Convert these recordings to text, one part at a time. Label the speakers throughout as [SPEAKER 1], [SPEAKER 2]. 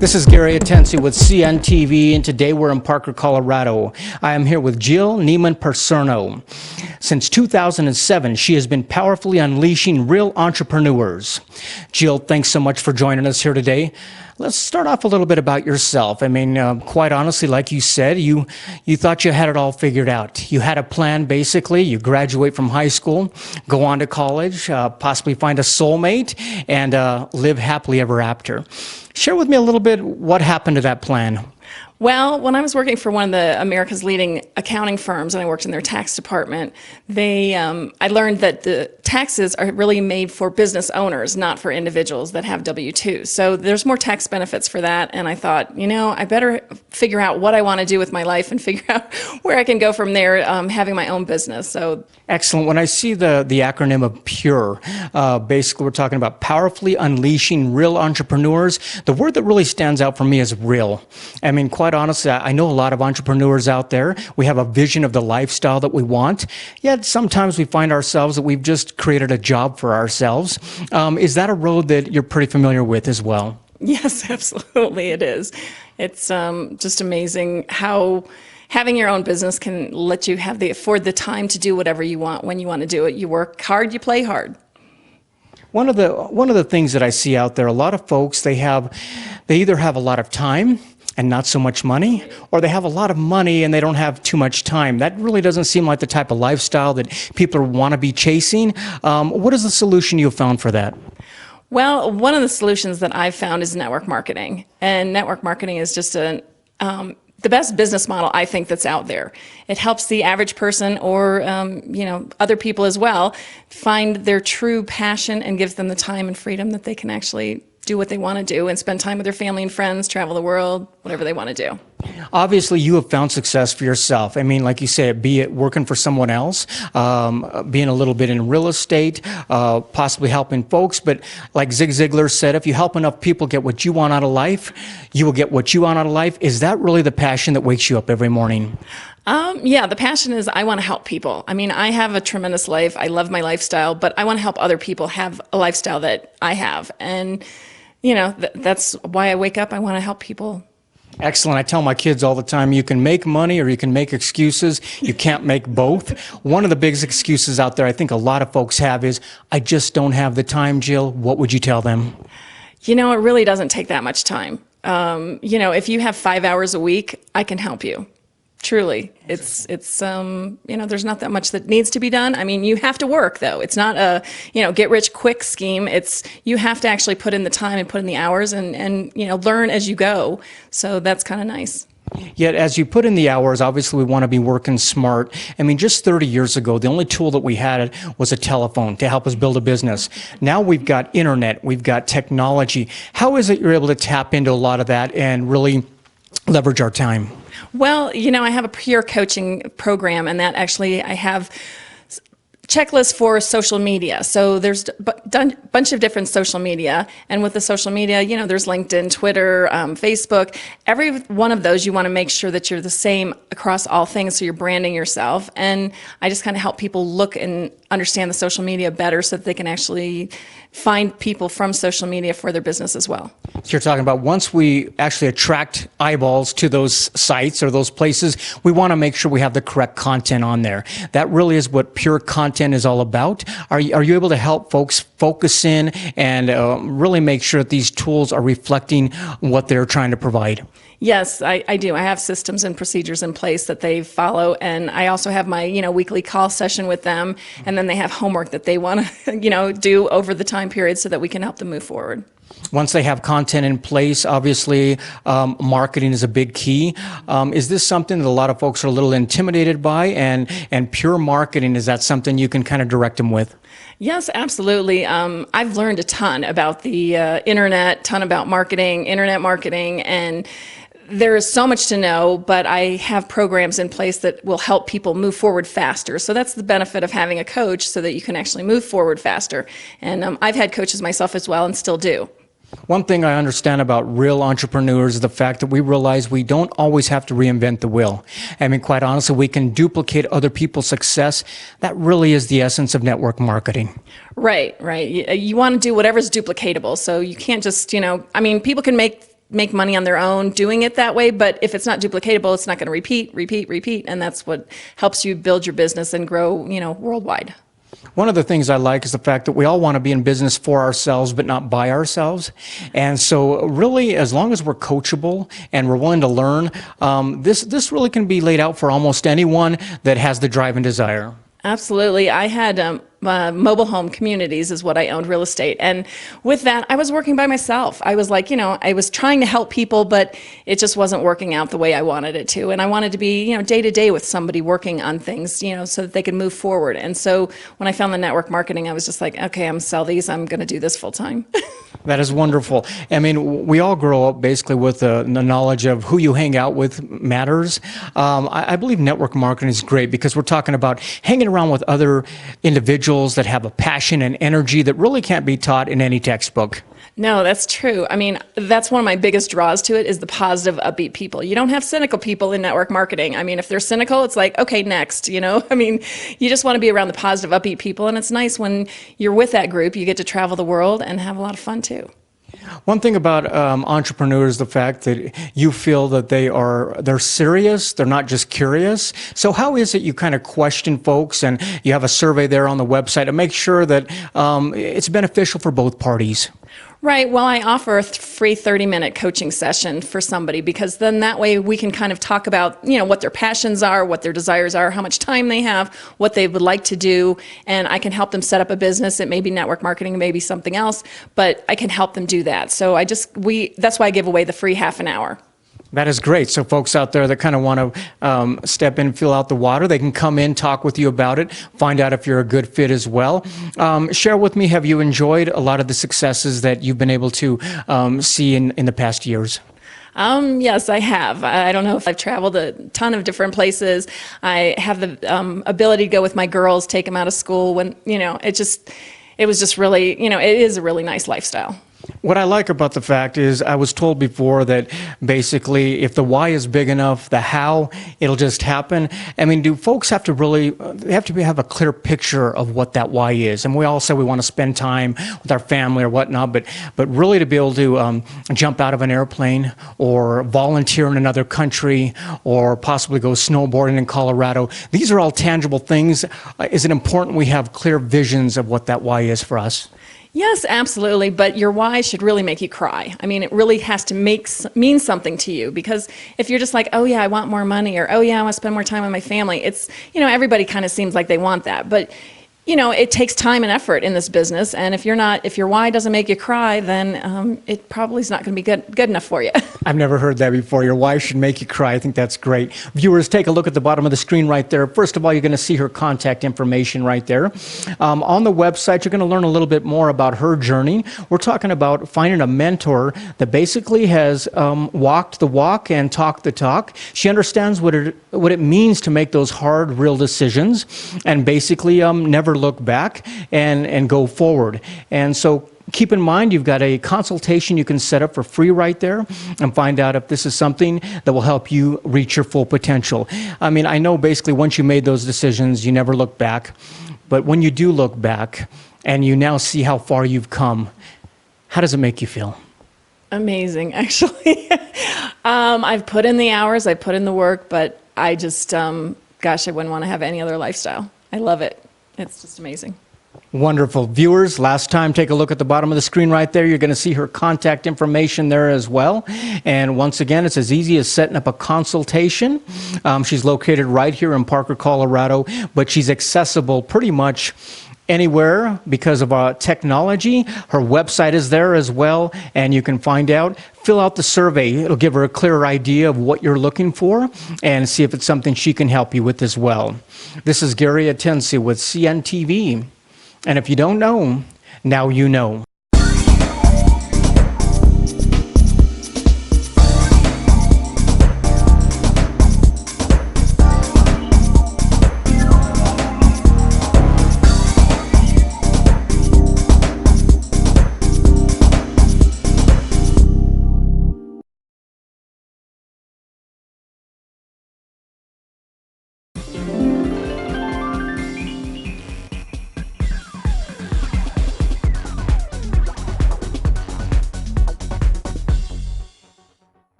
[SPEAKER 1] This is Gary Atensi with CNTV, and today we're in Parker, Colorado. I am here with Jill Neiman-Perserno. Since 2007, she has been powerfully unleashing real entrepreneurs. Jill, thanks so much for joining us here today. Let's start off a little bit about yourself. I mean, quite honestly, like you said, you thought you had it all figured out. You had a plan, basically. You graduate from high school, go on to college, possibly find a soulmate, and live happily ever after. Share with me a little bit what happened to that plan.
[SPEAKER 2] Well, when I was working for one of the America's leading accounting firms, and I worked in their tax department, I learned that the taxes are really made for business owners, not for individuals that have W-2s. So there's more tax benefits for that. And I thought, I better figure out what I want to do with my life and figure out where I can go from there, having my own business. So
[SPEAKER 1] excellent. When I see the acronym of PURE, basically we're talking about powerfully unleashing real entrepreneurs. The word that really stands out for me is real. I mean, quite honestly, I know a lot of entrepreneurs out there. We have a vision of the lifestyle that we want, yet sometimes we find ourselves that we've just created a job for ourselves. Is that a road that you're pretty familiar with as well?
[SPEAKER 2] Yes, absolutely it is. It's just amazing how having your own business can let you afford the time to do whatever you want when you want to do it. You work hard, you play hard.
[SPEAKER 1] One of the things that I see out there, a lot of folks, they either have a lot of time and not so much money, or they have a lot of money and they don't have too much time. That really doesn't seem like the type of lifestyle that people want to be chasing. What is the solution you've found for that?
[SPEAKER 2] Well, one of the solutions that I've found is network marketing. And network marketing is just the best business model, I think, that's out there. It helps the average person or, other people as well find their true passion and gives them the time and freedom that they can actually do what they want to do and spend time with their family and friends, travel the world, whatever they want to do.
[SPEAKER 1] Obviously, you have found success for yourself. I mean, like you say, be it working for someone else, being a little bit in real estate, possibly helping folks. But like Zig Ziglar said, if you help enough people get what you want out of life, you will get what you want out of life. Is that really the passion that wakes you up every morning?
[SPEAKER 2] Yeah, the passion is I want to help people. I mean, I have a tremendous life. I love my lifestyle, but I want to help other people have a lifestyle that I have. And that's why I wake up. I want to help people.
[SPEAKER 1] Excellent. I tell my kids all the time, you can make money or you can make excuses. You can't make both. One of the biggest excuses out there I think a lot of folks have is, I just don't have the time. Jill, what would you tell them?
[SPEAKER 2] It really doesn't take that much time. If you have 5 hours a week, I can help you. Truly, it's there's not that much that needs to be done. I mean, you have to work though. It's not a, get rich quick scheme. You have to actually put in the time and put in the hours and learn as you go. So that's kind of nice.
[SPEAKER 1] Yet as you put in the hours, obviously we want to be working smart. I mean, just 30 years ago, the only tool that we had was a telephone to help us build a business. Now we've got internet, we've got technology. How is it you're able to tap into a lot of that and really leverage our time?
[SPEAKER 2] Well, I have a peer coaching program, and that actually I have checklists for social media. So there's a bunch of different social media. And with the social media, there's LinkedIn, Twitter, Facebook. Every one of those, you want to make sure that you're the same across all things, so you're branding yourself. And I just kind of help people look and understand the social media better so that they can actually find people from social media for their business as well.
[SPEAKER 1] So you're talking about once we actually attract eyeballs to those sites or those places, we want to make sure we have the correct content on there. That really is what pure content is all about. Are you able to help folks focus in and really make sure that these tools are reflecting what they're trying to provide?
[SPEAKER 2] Yes, I do. I have systems and procedures in place that they follow, and I also have my weekly call session with them, and then they have homework that they want to do over the time period so that we can help them move forward.
[SPEAKER 1] Once they have content in place, obviously marketing is a big key. Is this something that a lot of folks are a little intimidated by, and pure marketing, is that something you can kind of direct them with?
[SPEAKER 2] Yes, absolutely. I've learned a ton about the internet, ton about internet marketing, and there is so much to know, but I have programs in place that will help people move forward faster. So that's the benefit of having a coach, so that you can actually move forward faster. And I've had coaches myself as well and still do.
[SPEAKER 1] One thing I understand about real entrepreneurs is the fact that we realize we don't always have to reinvent the wheel. I mean, quite honestly, we can duplicate other people's success. That really is the essence of network marketing.
[SPEAKER 2] Right. You want to do whatever's duplicatable. So you can't just, people can make make money on their own doing it that way. But if it's not duplicatable, it's not going to repeat. And that's what helps you build your business and grow, worldwide.
[SPEAKER 1] One of the things I like is the fact that we all want to be in business for ourselves, but not by ourselves. And so really, as long as we're coachable and we're willing to learn, this really can be laid out for almost anyone that has the drive and desire.
[SPEAKER 2] Absolutely. I had mobile home communities is what I owned, real estate. And with that, I was working by myself. I was like, I was trying to help people, but it just wasn't working out the way I wanted it to. And I wanted to be, day to day with somebody working on things, so that they could move forward. And so when I found the network marketing, I was just like, okay, I'm sell these. I'm going to do this full time.
[SPEAKER 1] That is wonderful. I mean, we all grow up basically with the knowledge of who you hang out with matters. I believe network marketing is great because we're talking about hanging around with other individuals that have a passion and energy that really can't be taught in any textbook.
[SPEAKER 2] No, that's true. I mean, that's one of my biggest draws to it is the positive, upbeat people. You don't have cynical people in network marketing. I mean, if they're cynical, it's like, okay, next, I mean, you just want to be around the positive, upbeat people. And it's nice when you're with that group, you get to travel the world and have a lot of fun too.
[SPEAKER 1] One thing about entrepreneurs, the fact that you feel that they're serious, they're not just curious. So how is it you kind of question folks and you have a survey there on the website to make sure that it's beneficial for both parties?
[SPEAKER 2] Right. Well, I offer a free 30-minute coaching session for somebody because then that way we can kind of talk about, what their passions are, what their desires are, how much time they have, what they would like to do, and I can help them set up a business. It may be network marketing, it may be something else, but I can help them do that. So that's why I give away the free half an hour.
[SPEAKER 1] That is great. So folks out there that kind of want to step in, fill out the water, they can come in, talk with you about it, find out if you're a good fit as well. Share with me, have you enjoyed a lot of the successes that you've been able to see in the past years?
[SPEAKER 2] Yes, I have. I don't know if I've traveled a ton of different places. I have the ability to go with my girls, take them out of school when, it was just really, it is a really nice lifestyle.
[SPEAKER 1] What I like about the fact is I was told before that basically if the why is big enough, the how, it'll just happen. I mean, do folks have to really, they have to have a clear picture of what that why is? And we all say we want to spend time with our family or whatnot, but really to be able to jump out of an airplane or volunteer in another country or possibly go snowboarding in Colorado, these are all tangible things. Is it important we have clear visions of what that why is for us?
[SPEAKER 2] Yes, absolutely. But your why should really make you cry. I mean, it really has to mean something to you because if you're just like, oh yeah, I want more money or oh yeah, I want to spend more time with my family, it's, everybody kind of seems like they want that. But it takes time and effort in this business, and if your why doesn't make you cry, then it probably is not going to be good enough for you.
[SPEAKER 1] I've never heard that before. Your why should make you cry. I think that's great. Viewers, take a look at the bottom of the screen right there. First of all, you're going to see her contact information right there. On the website, you're going to learn a little bit more about her journey. We're talking about finding a mentor that basically has walked the walk and talked the talk. She understands what it means to make those hard, real decisions, and basically never look back and go forward. And so keep in mind, you've got a consultation you can set up for free right there and find out if this is something that will help you reach your full potential. I mean, I know basically once you made those decisions, you never look back. But when you do look back and you now see how far you've come, how does it make you feel?
[SPEAKER 2] Amazing, actually. I've put in the hours, I've put in the work, but I just, gosh, I wouldn't want to have any other lifestyle. I love it. It's just amazing.
[SPEAKER 1] Wonderful. Viewers, last time, take a look at the bottom of the screen right there. You're going to see her contact information there as well. And once again, it's as easy as setting up a consultation. She's located right here in Parker, Colorado, but she's accessible pretty much anywhere because of technology. Her website is there as well, and you can find out. Fill out the survey. It'll give her a clearer idea of what you're looking for and see if it's something she can help you with as well. This is Gary Atensi with CNTV. And if you don't know, now you know.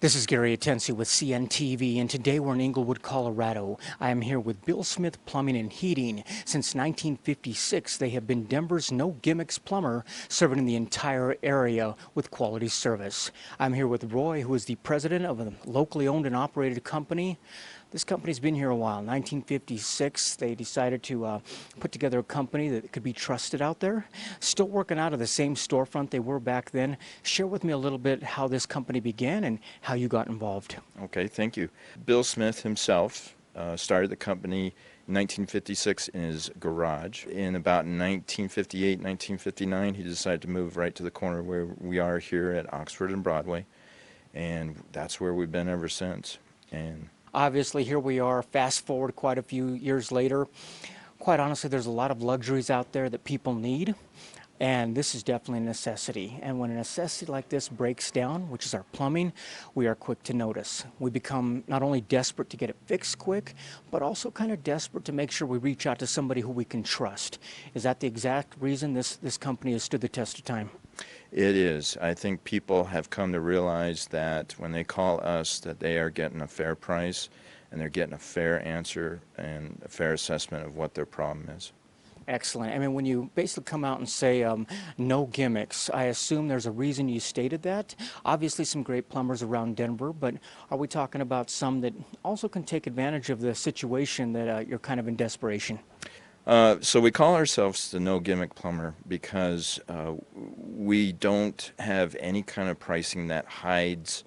[SPEAKER 1] This is Gary Atensi with CNTV, and today we're in Inglewood, Colorado. I am here with Bill Smith Plumbing and Heating. Since 1956, they have been Denver's no gimmicks plumber, serving in the entire area with quality service. I'm here with Roy, who is the president of a locally owned and operated company. This company's been here a while. 1956, they decided to put together a company that could be trusted out there. Still working out of the same storefront they were back then. Share with me a little bit how this company began and how you got involved.
[SPEAKER 3] Okay, thank you. Bill Smith himself started the company in 1956 in his garage. In about 1958, 1959, he decided to move right to the corner where we are here at Oxford and Broadway, and that's where we've been ever since. And
[SPEAKER 1] obviously, here we are, fast forward quite a few years later. Quite honestly, there's a lot of luxuries out there that people need, and this is definitely a necessity. And when a necessity like this breaks down, which is our plumbing, we are quick to notice. We become not only desperate to get it fixed quick, but also kind of desperate to make sure we reach out to somebody who we can trust. Is that the exact reason this company has stood the test of time?
[SPEAKER 3] it is. I think people have come to realize that when they call us that they are getting a fair price and they're getting a fair answer and a fair assessment of what their problem is.
[SPEAKER 1] Excellent. I mean, when you basically come out and say no gimmicks, I assume there's a reason you stated that. Obviously, some great plumbers around Denver, but are we talking about some that also can take advantage of the situation that you're kind of in desperation?
[SPEAKER 3] So we call ourselves the no gimmick plumber because we don't have any kind of pricing that hides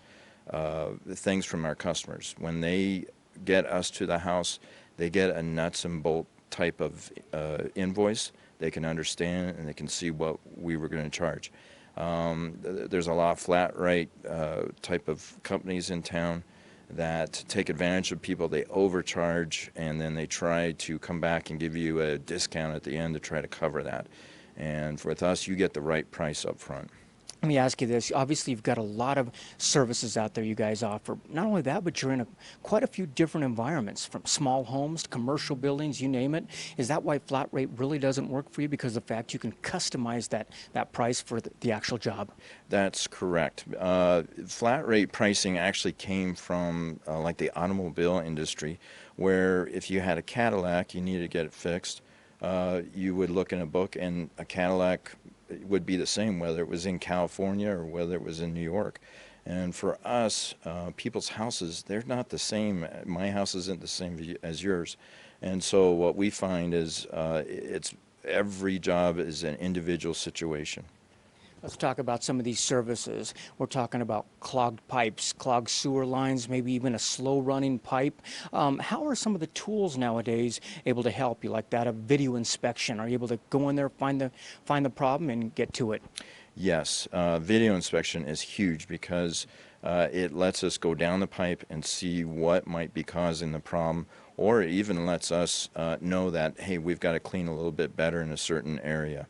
[SPEAKER 3] things from our customers. When they get us to the house, they get a nuts and bolt type of invoice. They can understand and they can see what we were going to charge. There's a lot of flat rate type of companies in town that take advantage of people. They overcharge and then they try to come back and give you a discount at the end to try to cover that. And with us, you get the right price up front.
[SPEAKER 1] Let me ask you this. Obviously, you've got a lot of services out there you guys offer. Not only that, but you're in quite a few different environments, from small homes to commercial buildings, you name it. Is that why flat rate really doesn't work for you? Because of the fact you can customize that price for the actual job?
[SPEAKER 3] That's correct. Flat rate pricing actually came from like the automobile industry, where if you had a Cadillac, you needed to get it fixed. You would look in a book and a Cadillac would be the same whether it was in California or whether it was in New York. And for us, people's houses, they're not the same. My house isn't the same as yours. And so what we find is every job is an individual situation.
[SPEAKER 1] Let's talk about some of these services. We're talking about clogged pipes, clogged sewer lines, maybe even a slow-running pipe. How are some of the tools nowadays able to help you, like that of video inspection? Are you able to go in there, find the problem, and get to it?
[SPEAKER 3] Yes, video inspection is huge because it lets us go down the pipe and see what might be causing the problem, or it even lets us know that, hey, we've got to clean a little bit better in a certain area.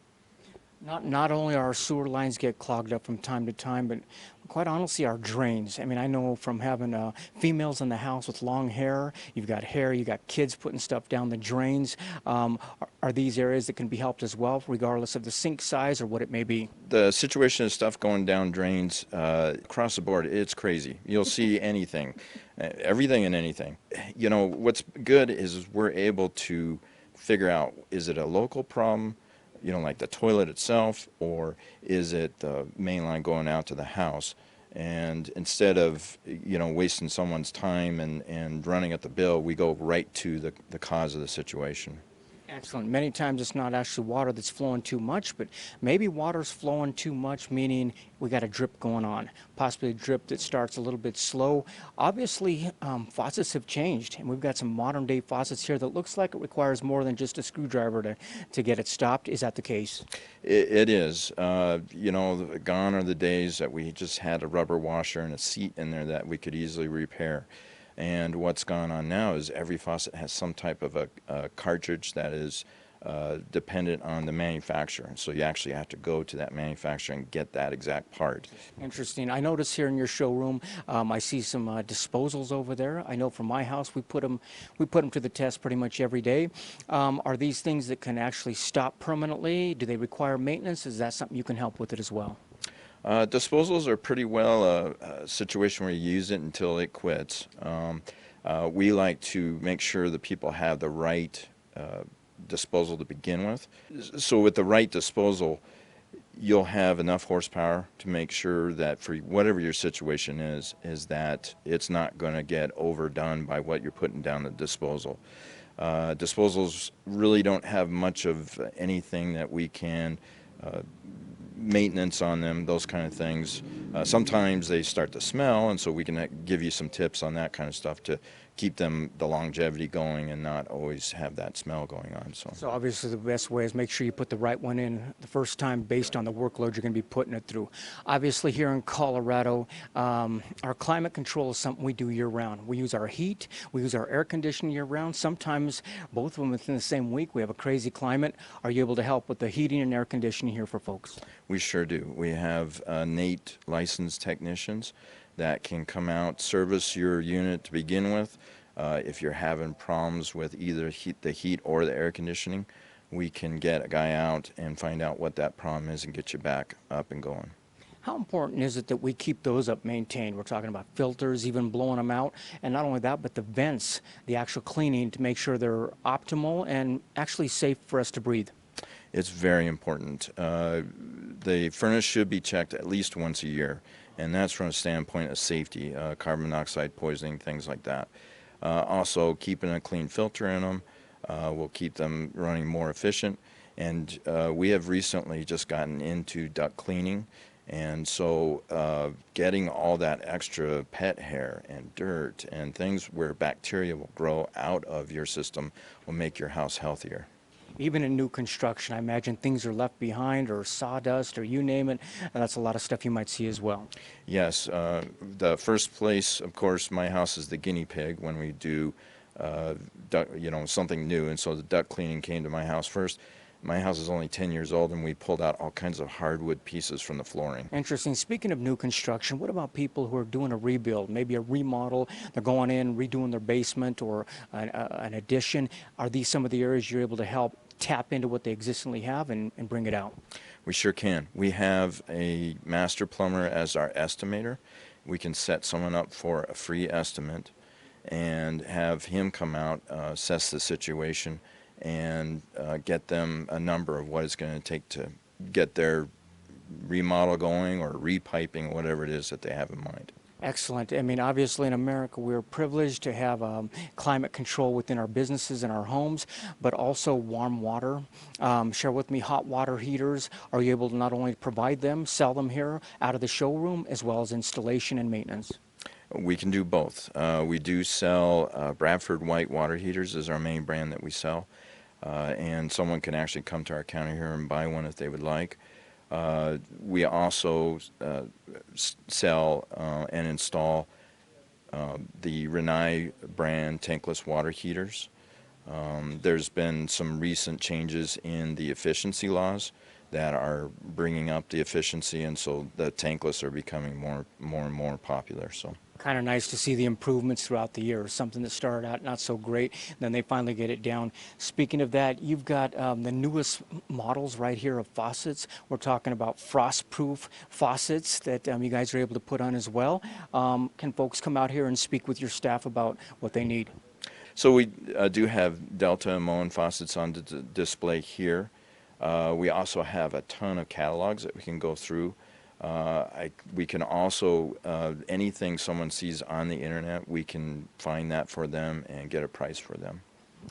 [SPEAKER 1] Not only our sewer lines get clogged up from time to time, but quite honestly, our drains. I mean, I know from having females in the house with long hair, you've got hair, you got kids putting stuff down the drains. Are these areas that can be helped as well, regardless of the sink size or what it may be?
[SPEAKER 3] The situation of stuff going down drains across the board, it's crazy. You'll see anything, everything and anything. You know, what's good is we're able to figure out, is it a local problem, you know, like the toilet itself, or is it the main line going out to the house? And instead of, you know, wasting someone's time and running at the bill, we go right to the cause of the situation.
[SPEAKER 1] Excellent. Many times it's not actually water that's flowing too much, but maybe water's flowing too much, meaning we got a drip going on, possibly a drip that starts a little bit slow. Obviously, faucets have changed, and we've got some modern day faucets here that looks like it requires more than just a screwdriver to get it stopped. Is that the case?
[SPEAKER 3] It is. You know, gone are the days that we just had a rubber washer and a seat in there that we could easily repair. And what's gone on now is every faucet has some type of a cartridge that is dependent on the manufacturer. So you actually have to go to that manufacturer and get that exact part.
[SPEAKER 1] Interesting. I notice here in your showroom, I see some disposals over there. I know from my house, we put them to the test pretty much every day. Are these things that can actually stop permanently? Do they require maintenance? Is that something you can help with it as well?
[SPEAKER 3] Disposals are pretty well a situation where you use it until it quits. We like to make sure that people have the right disposal to begin with. So with the right disposal, you'll have enough horsepower to make sure that for whatever your situation is that it's not going to get overdone by what you're putting down the disposal. Disposals really don't have much of anything that we can maintenance on them, those kind of things. Sometimes they start to smell, and so we can give you some tips on that kind of stuff to keep them the longevity going and not always have that smell going on.
[SPEAKER 1] So obviously the best way is make sure you put the right one in the first time based on the workload you're going to be putting it through. Obviously here in Colorado, our climate control is something we do year round. We use our heat, we use our air conditioning year round. Sometimes both of them within the same week. We have a crazy climate. Are you able to help with the heating and air conditioning here for folks?
[SPEAKER 3] We sure do. We have NATE licensed technicians that can come out, service your unit to begin with. If you're having problems with either the heat or the air conditioning, we can get a guy out and find out what that problem is and get you back up and going.
[SPEAKER 1] How important is it that we keep those up maintained? We're talking about filters, even blowing them out, and not only that, but the vents, the actual cleaning to make sure they're optimal and actually safe for us to breathe.
[SPEAKER 3] It's very important. The furnace should be checked at least once a year, and that's from a standpoint of safety, carbon monoxide poisoning, things like that. Also, keeping a clean filter in them will keep them running more efficient. And we have recently just gotten into duct cleaning, and so getting all that extra pet hair and dirt and things where bacteria will grow out of your system will make your house healthier.
[SPEAKER 1] Even in new construction, I imagine things are left behind or sawdust or you name it. That's a lot of stuff you might see as well.
[SPEAKER 3] Yes, the first place, of course, my house is the guinea pig when we do, something new. And so the duct cleaning came to my house first. My house is only 10 years old, and we pulled out all kinds of hardwood pieces from the flooring.
[SPEAKER 1] Interesting. Speaking of new construction, what about people who are doing a rebuild, maybe a remodel? They're going in, redoing their basement or an addition. Are these some of the areas you're able to help tap into what they existingly have and bring it out?
[SPEAKER 3] We sure can. We have a master plumber as our estimator. We can set someone up for a free estimate and have him come out, assess the situation, and get them a number of what it's going to take to get their remodel going or repiping, whatever it is that they have in mind.
[SPEAKER 1] Excellent. I mean, obviously in America, we're privileged to have climate control within our businesses and our homes, but also warm water. Share with me hot water heaters. Are you able to not only provide them, sell them here out of the showroom, as well as installation and maintenance?
[SPEAKER 3] We can do both. We do sell Bradford White water heaters is our main brand that we sell, and someone can actually come to our counter here and buy one if they would like. We also sell and install the Rinnai brand tankless water heaters. There's been some recent changes in the efficiency laws that are bringing up the efficiency, and so the tankless are becoming more and more popular. So.
[SPEAKER 1] Kind of nice to see the improvements throughout the year. Something that started out not so great, then they finally get it down. Speaking of that, you've got the newest models right here of faucets. We're talking about frost-proof faucets that you guys are able to put on as well. Can folks come out here and speak with your staff about what they need?
[SPEAKER 3] So we do have Delta and Moen faucets on display here. We also have a ton of catalogs that we can go through. We can also, anything someone sees on the internet, we can find that for them and get a price for them.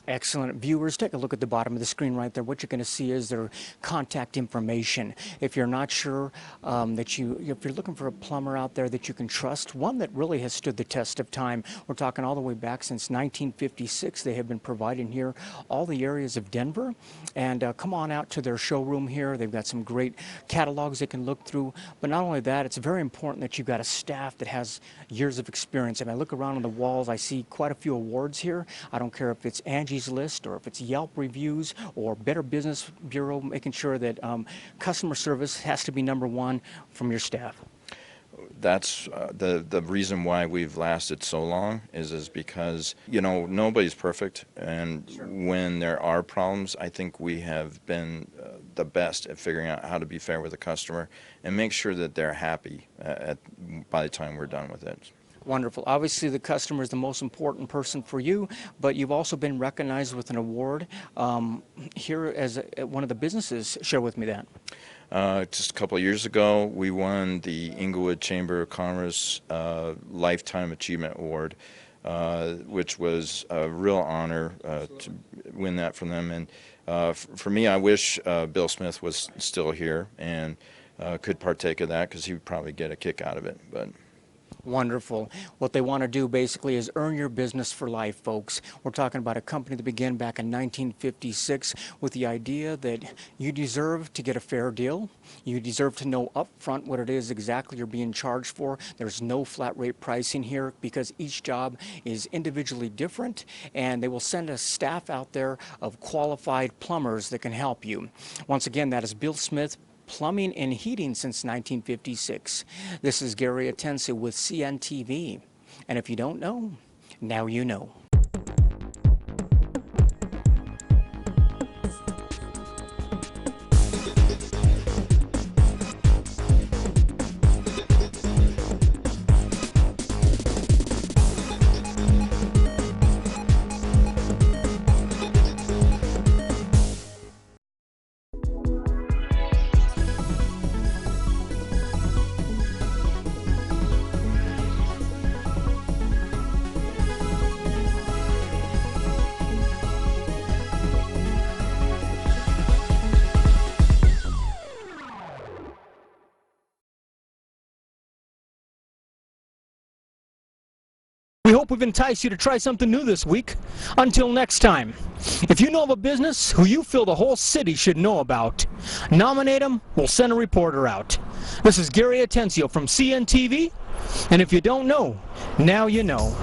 [SPEAKER 1] Excellent. Viewers, take a look at the bottom of the screen right there. What you're going to see is their contact information. If you're not sure if you're looking for a plumber out there that you can trust, one that really has stood the test of time. We're talking all the way back since 1956. They have been providing here all the areas of Denver. And come on out to their showroom here. They've got some great catalogs they can look through. But not only that, it's very important that you've got a staff that has years of experience. And I look around on the walls, I see quite a few awards here. I don't care if it's Angie's List or if it's Yelp reviews or Better Business Bureau, making sure that customer service has to be #1 from your staff.
[SPEAKER 3] That's the reason why we've lasted so long is because, you know, nobody's perfect, and when there are problems, I think we have been the best at figuring out how to be fair with the customer and make sure that they're happy by the time we're done with it.
[SPEAKER 1] Wonderful. Obviously, the customer is the most important person for you, but you've also been recognized with an award here as one of the businesses. Share with me that.
[SPEAKER 3] Just a couple of years ago, we won the Inglewood Chamber of Commerce Lifetime Achievement Award, which was a real honor to win that from them. And for me, I wish Bill Smith was still here and could partake of that, because he would probably get a kick out of it. But
[SPEAKER 1] Wonderful. What they want to do basically is earn your business for life, folks. We're talking about a company that began back in 1956 with the idea that you deserve to get a fair deal. You deserve to know up front what it is exactly you're being charged for. There's no flat rate pricing here because each job is individually different, and they will send a staff out there of qualified plumbers that can help you. Once again, that is Bill Smith, Plumbing and Heating since 1956. This is Gary Atencio with CNTV. And if you don't know, now you know. We hope we've enticed you to try something new this week. Until next time, if you know of a business who you feel the whole city should know about, nominate them, we'll send a reporter out. This is Gary Atencio from CNTV, and if you don't know, now you know.